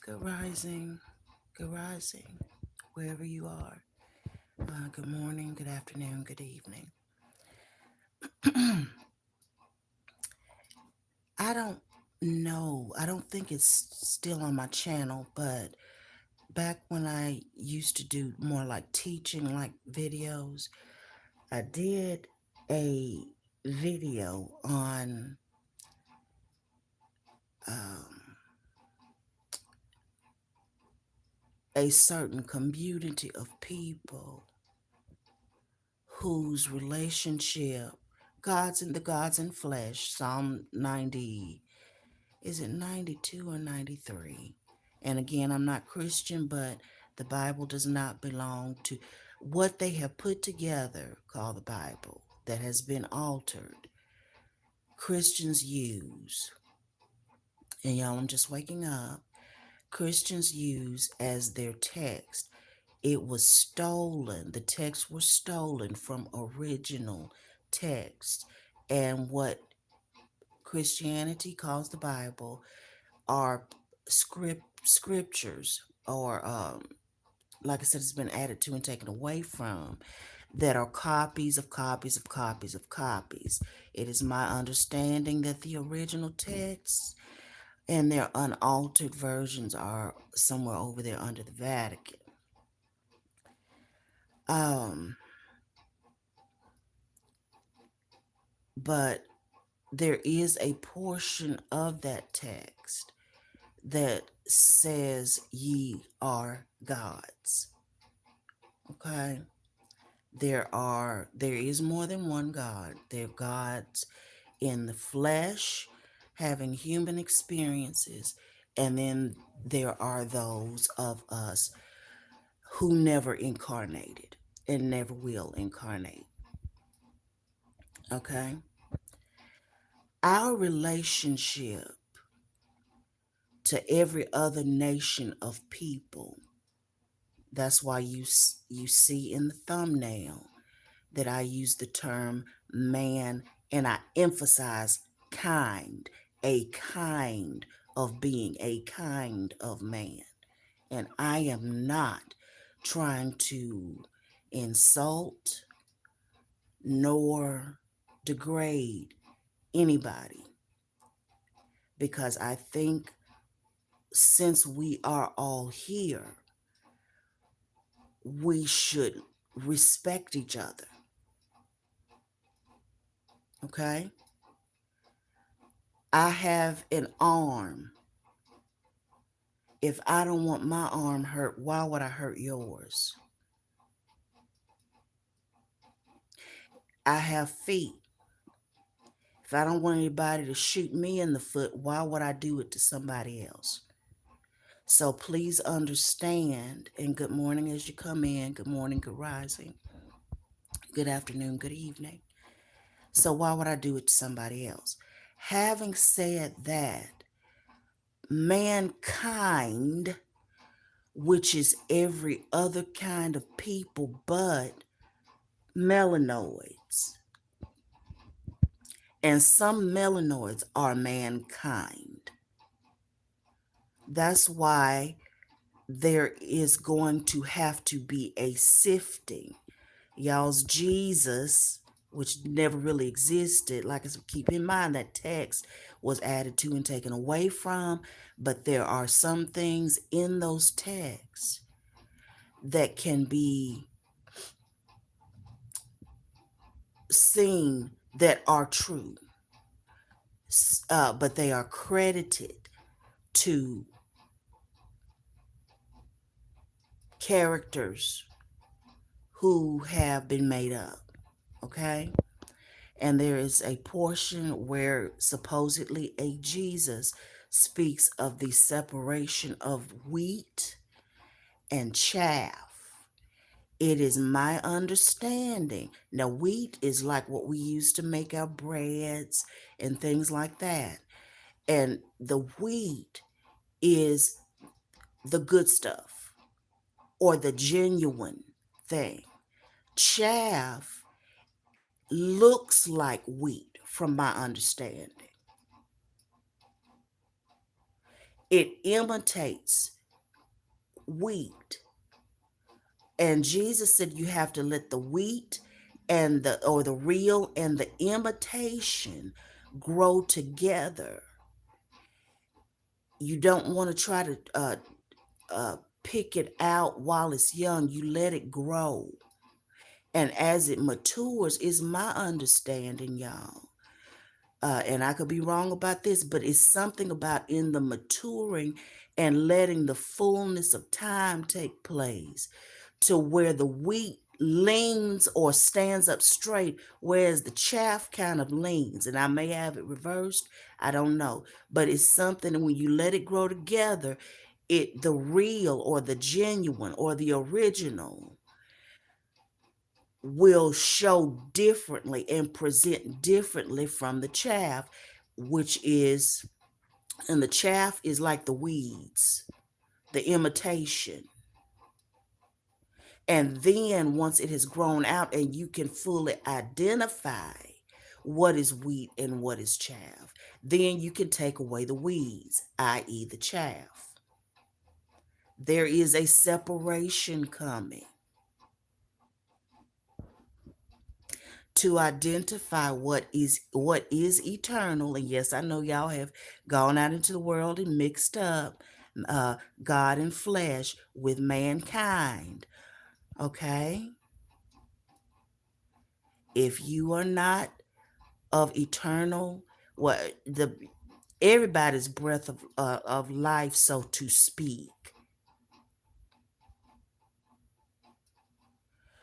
Good rising, wherever you are. Good morning, good afternoon, good evening. I don't know, I don't think it's still on my channel, but back when I used to do more like teaching, like videos, I did a video on um, a certain community of people whose relationship gods in flesh, Psalm 90, is it 92 or 93? And again, I'm not Christian, but the Bible does not belong to what they have put together called the Bible that has been altered. Christians use, and y'all, I'm just waking up. Christians use as their text. It was stolen. The text was stolen from original text. And what Christianity calls the Bible are scriptures, or like I said, it's been added to and taken away from, that are copies of copies of copies of copies. It is my understanding that the original texts and their unaltered versions are somewhere over there under the Vatican. Um, but there is a portion of that text that says ye are gods. Okay? There is more than one God. They're gods in the flesh, having human experiences, and then there are those of us who never incarnated and never will incarnate. Okay? Our relationship to every other nation of people, that's why you see in the thumbnail that I use the term man, and I emphasize kind, a kind of being, a kind of man. And I am not trying to insult nor degrade anybody, because I think since we are all here, we should respect each other. Okay? I have an arm. If I don't want my arm hurt, why would I hurt yours? I have feet. If I don't want anybody to shoot me in the foot, why would I do it to somebody else? So please understand, and good morning as you come in, good morning, good rising, good afternoon, good evening. So why would I do it to somebody else? Having said that, mankind, which is every other kind of people but melanoids, and some melanoids are mankind. That's why there is going to have to be a sifting. Y'all's Jesus, which never really existed, like I said, keep in mind that text was added to and taken away from, but there are some things in those texts that can be seen that are true, but they are credited to characters who have been made up. Okay? And there is a portion where supposedly a Jesus speaks of the separation of wheat and chaff. It is my understanding. Now, wheat is like what we use to make our breads and things like that. And the wheat is the good stuff or the genuine thing. Chaff looks like wheat from my understanding. It imitates wheat. And Jesus said you have to let the wheat and the real and the imitation grow together. You don't want to try to uh, pick it out while it's young. You let it grow. And as it matures, is my understanding, y'all. And I could be wrong about this, but it's something about in the maturing and letting the fullness of time take place to where the wheat leans or stands up straight, whereas the chaff kind of leans. And I may have it reversed, I don't know. But it's something that when you let it grow together, the real or the genuine or the original will show differently and present differently from the chaff, which is, and the chaff is like the weeds, the imitation. And then once it has grown out and you can fully identify what is wheat and what is chaff, then you can take away the weeds, i.e., the chaff. There is a separation coming to identify what is eternal. And yes, I know y'all have gone out into the world and mixed up God and flesh with mankind. Okay, if you are not of eternal, what the everybody's breath of life, so to speak,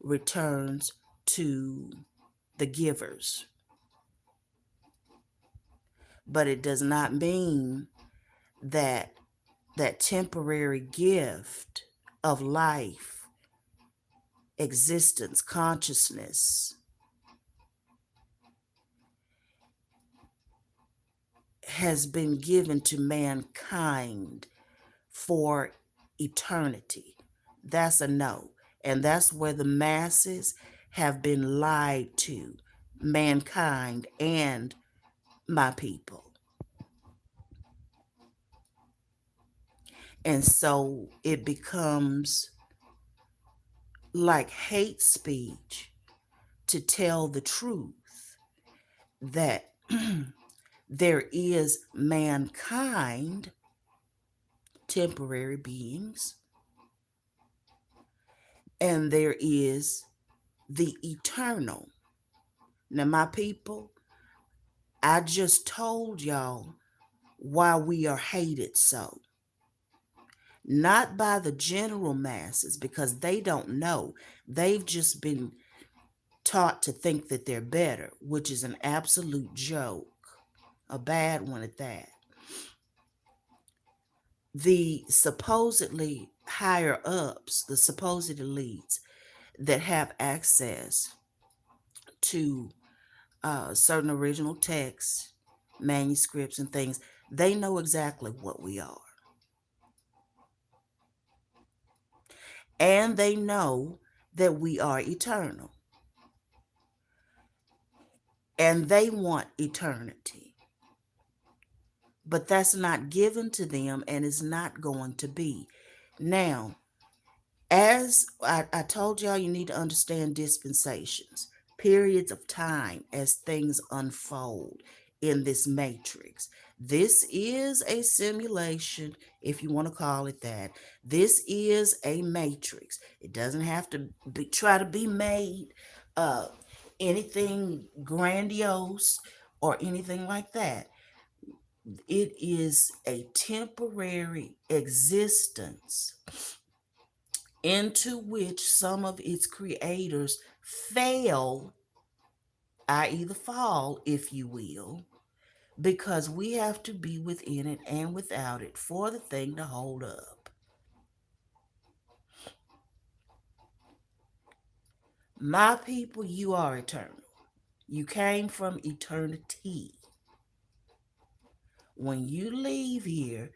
returns to the givers. But it does not mean that that temporary gift of life, existence, consciousness has been given to mankind for eternity. That's a no. And that's where the masses have been lied to, mankind and my people. And so it becomes like hate speech to tell the truth that there is mankind, temporary beings, and there is the eternal. Now, my people, I just told y'all why we are hated so. Not by the general masses because they don't know. They've just been taught to think that they're better, which is an absolute joke, a bad one at that. The supposedly higher ups, the supposed elites that have access to certain original texts, manuscripts, and things, they know exactly what we are. And they know that we are eternal. And they want eternity. But that's not given to them and is not going to be. Now, as I told y'all, you need to understand dispensations, periods of time as things unfold in this matrix. This is a simulation, if you want to call it that. This is a matrix. It doesn't have to try to be made uh, anything grandiose or anything like that. It is a temporary existence into which some of its creators fail, i.e., the fall, if you will, because we have to be within it and without it for the thing to hold up. My people, you are eternal. You came from eternity. When you leave here,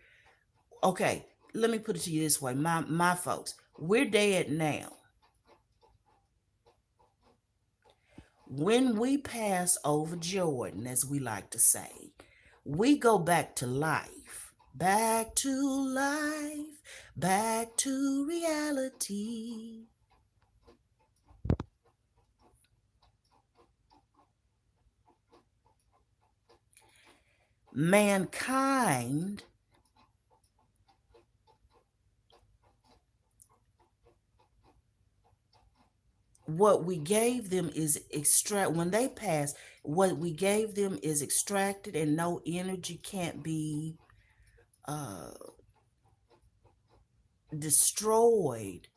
okay, let me put it to you this way, my folks, we're dead now. When we pass over Jordan, as we like to say, we go back to life. Back to life, back to reality. Mankind, what we gave them is extract when they pass, what we gave them is extracted and no energy can't be uh, destroyed,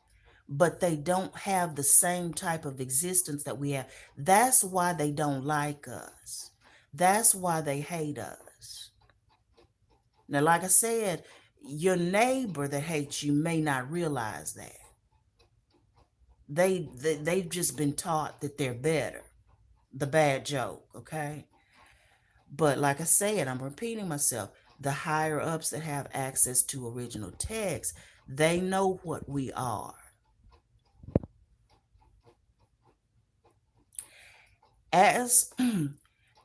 but they don't have the same type of existence that we have. That's why they don't like us. That's why they hate us. Now, like I said, your neighbor that hates you may not realize that. They've just been taught that they're better. The bad joke, okay? But like I said, I'm repeating myself. The higher ups that have access to original text, they know what we are. As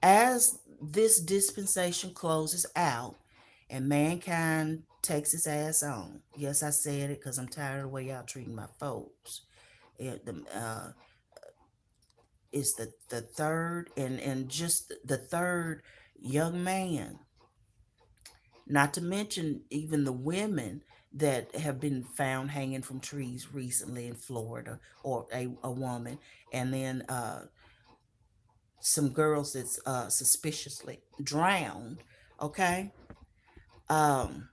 as this dispensation closes out and mankind takes its ass on. Yes, I said it because I'm tired of the way y'all treating my folks. It's the third and just the third young man, not to mention even the women that have been found hanging from trees recently in Florida, or a woman, and then some girls that's suspiciously drowned. Okay. Um,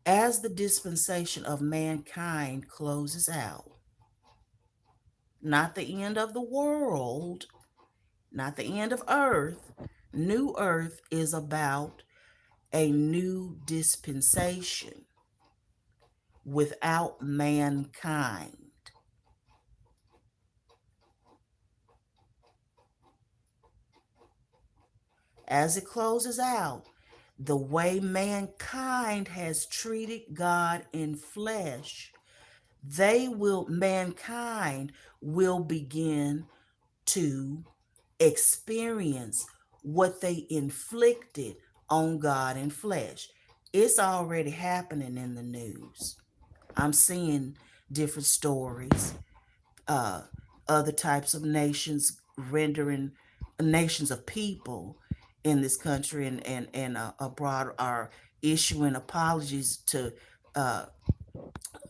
as the dispensation of mankind closes out, not the end of the world, not the end of earth. New earth is about a new dispensation without mankind. As it closes out, the way mankind has treated God in flesh, mankind will begin to experience what they inflicted on God in flesh. It's already happening in the news. I'm seeing different stories, uh, other types of nations rendering nations of people in this country and abroad are issuing apologies to uh,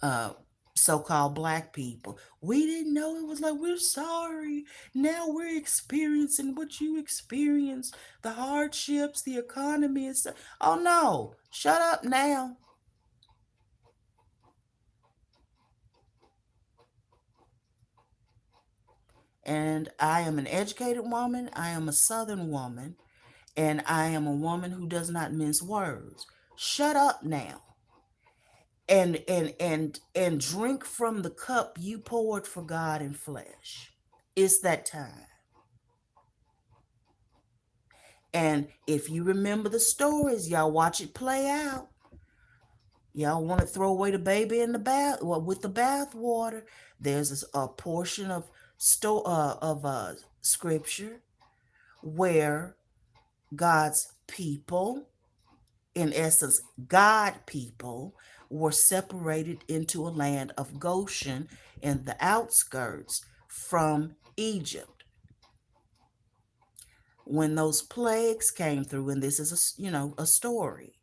uh, so-called black people. We didn't know it was like, we're sorry. Now we're experiencing what you experienced, the hardships, the economy and stuff. Oh no, shut up now. And I am an educated woman. I am a Southern woman. And I am a woman who does not mince words. Shut up now. And drink from the cup you poured for God in flesh. It's that time. And if you remember the stories, y'all watch it play out. Y'all want to throw away the baby in the bath, well, with the bath water. There's a portion of scripture where God's people, in essence, God people, were separated into a land of Goshen in the outskirts from Egypt. When those plagues came through, and this is a story,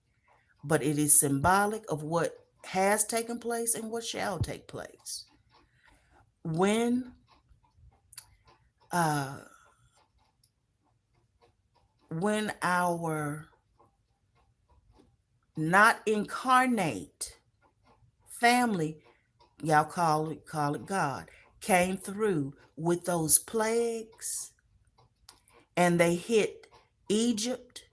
but it is symbolic of what has taken place and what shall take place. When uh, when our not incarnate family, y'all call it God, came through with those plagues, and they hit Egypt,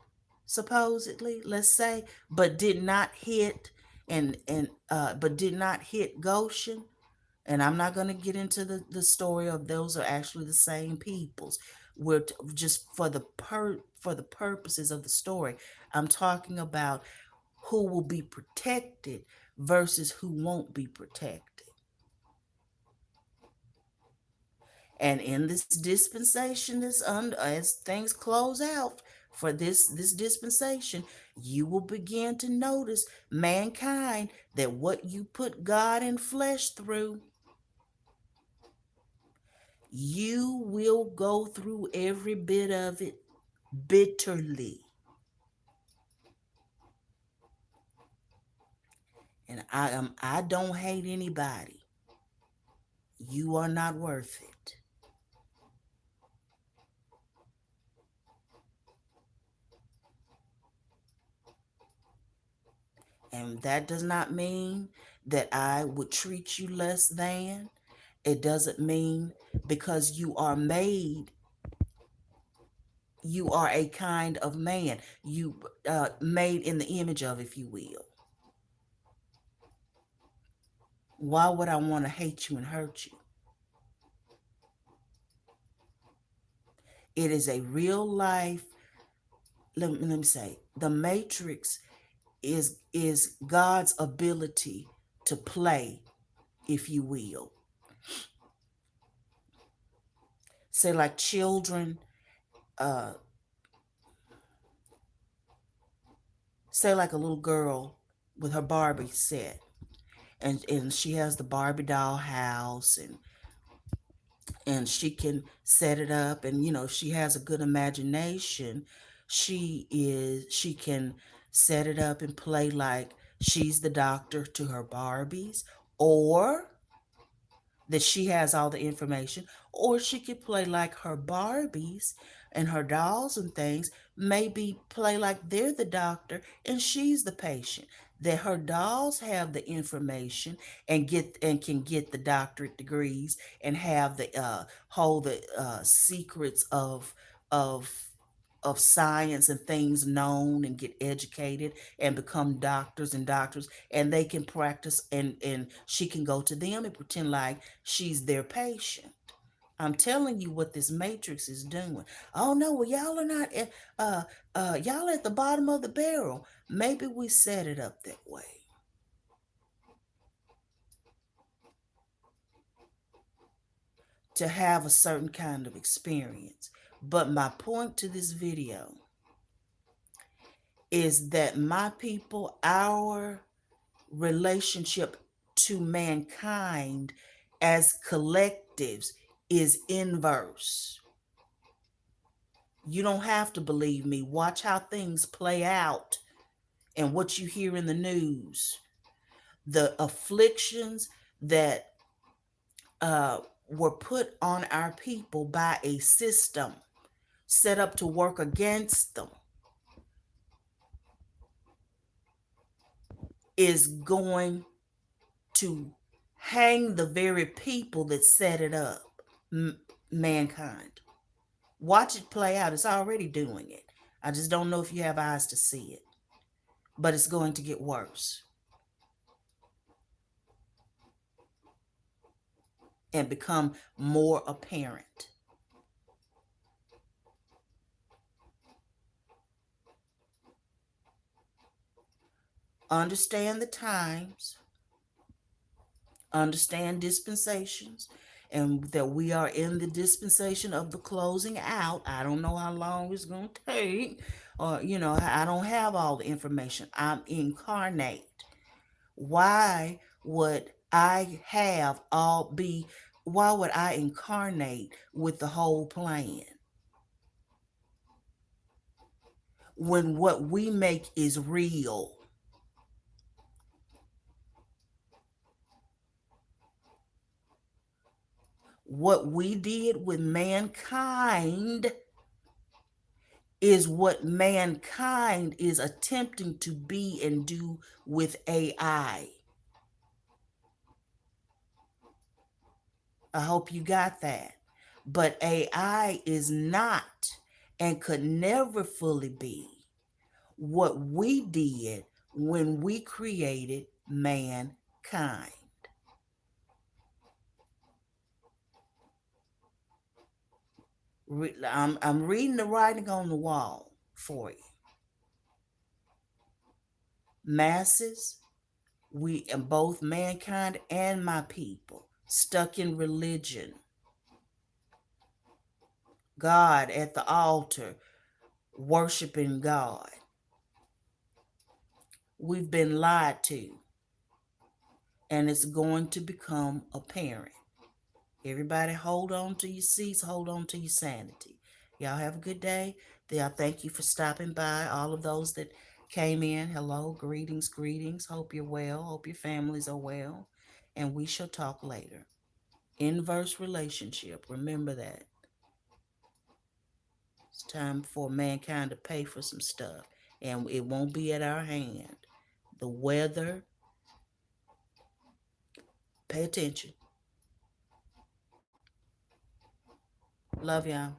supposedly, let's say, but did not hit but did not hit Goshen. And I'm not going to get into the story of those are actually the same peoples. Just for the purposes of the story, I'm talking about who will be protected versus who won't be protected. And in this dispensation, as things close out for this dispensation, you will begin to notice, mankind, that what you put God and flesh through, you will go through every bit of it bitterly. And I don't hate anybody. You are not worth it. And that does not mean that I would treat you less than. It doesn't mean because you are made, you are a kind of man. You made in the image of, if you will. Why would I want to hate you and hurt you? It is a real life. Let me say, the Matrix is God's ability to play, if you will. Say like children, uh, say like a little girl with her Barbie set, and she has the Barbie doll house, and she can set it up, and if she has a good imagination, she can set it up and play like she's the doctor to her Barbies, or that she has all the information, or she could play like her Barbies and her dolls and things, maybe play like they're the doctor and she's the patient. That her dolls have the information and can get the doctorate degrees and have the hold the secrets of of science and things known and get educated and become doctors, and they can practice, and she can go to them and pretend like she's their patient. I'm telling you what this matrix is doing. Oh no, well y'all are not y'all at the bottom of the barrel. Maybe we set it up that way to have a certain kind of experience. But my point to this video is that, my people, our relationship to mankind as collectives is inverse. You don't have to believe me. Watch how things play out and what you hear in the news. The afflictions that were put on our people by a system set up to work against them is going to hang the very people that set it up, mankind. Watch it play out. It's already doing it. I just don't know if you have eyes to see it, but it's going to get worse and become more apparent. Understand the times, understand dispensations, and that we are in the dispensation of the closing out. I don't know how long it's going to take, or, I don't have all the information. I'm incarnate. Why would I have all be, why would I incarnate with the whole plan when what we make is real? What we did with mankind is what mankind is attempting to be and do with AI. I hope you got that. But AI is not and could never fully be what we did when we created mankind. I'm reading the writing on the wall for you. Masses, we and both mankind and my people stuck in religion, God at the altar, worshiping God. We've been lied to, and it's going to become apparent. Everybody hold on to your seats, hold on to your sanity. Y'all have a good day. I thank you for stopping by. All of those that came in, hello, greetings, greetings. Hope you're well. Hope your families are well. And we shall talk later. Inverse relationship. Remember that. It's time for mankind to pay for some stuff. And it won't be at our hand. The weather, pay attention. Love y'all.